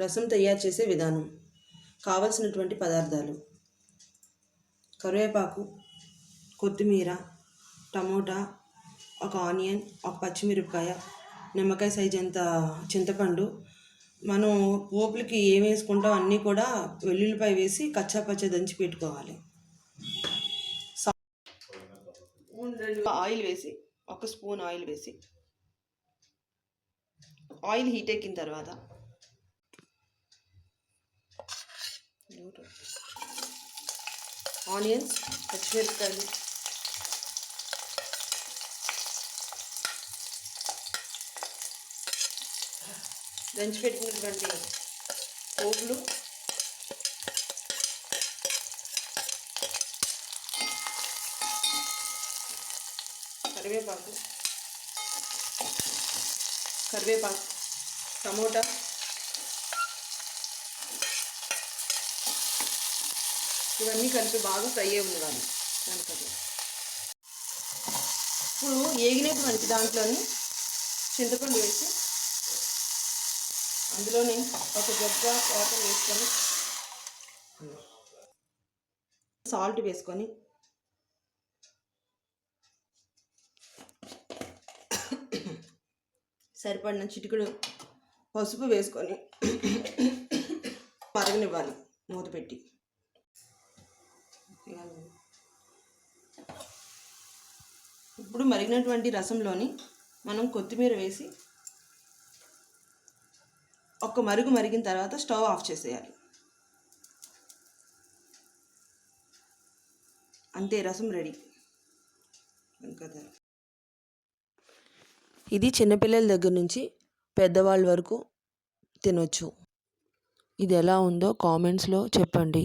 రసం తయారు చేసే విధానం. కావలసినటువంటి పదార్థాలు: కరివేపాకు, కొత్తిమీర, టమోటా, ఒక ఆనియన్, ఒక పచ్చిమిరపకాయ, నిమ్మకాయ సైజ్ అంత చింతపండు. మనం పోపులకి ఏం వేసుకుంటాం అన్నీ కూడా వెల్లుల్లిపాయ వేసి కచ్చాపచ్చా దంచి పెట్టుకోవాలి. ఆయిల్ వేసి, ఒక స్పూన్ ఆయిల్ వేసి, ఆయిల్ హీట్ ఎక్కిన తర్వాత ఆనియన్స్, పచ్చిమిరపకాయలు, దంచి పెట్టుకున్నటువంటి పోపులు, కరివేపాకు, టమోటా, ఇవన్నీ కలిపి బాగా ఫ్రై అయి ఉండాలి. దానికది ఇప్పుడు ఏగినటువంటి దాంట్లోని చింతపండు వేసి, అందులోని ఒక జగ్గ వాటర్ వేసుకొని, సాల్ట్ వేసుకొని, సరిపడిన చిటికెడు పసుపు వేసుకొని మరగనివ్వాలి మూత పెట్టి. ఇప్పుడు మరిగినటువంటి రసంలోని మనం కొత్తిమీర వేసి ఒక్క మరిగిన తర్వాత స్టవ్ ఆఫ్ చేసేయాలి. అంతే, రసం రెడీ. ఇది చిన్నపిల్లల దగ్గర నుంచి పెద్దవాళ్ళ వరకు తినొచ్చు. ఇది ఎలా ఉందో కామెంట్స్లో చెప్పండి.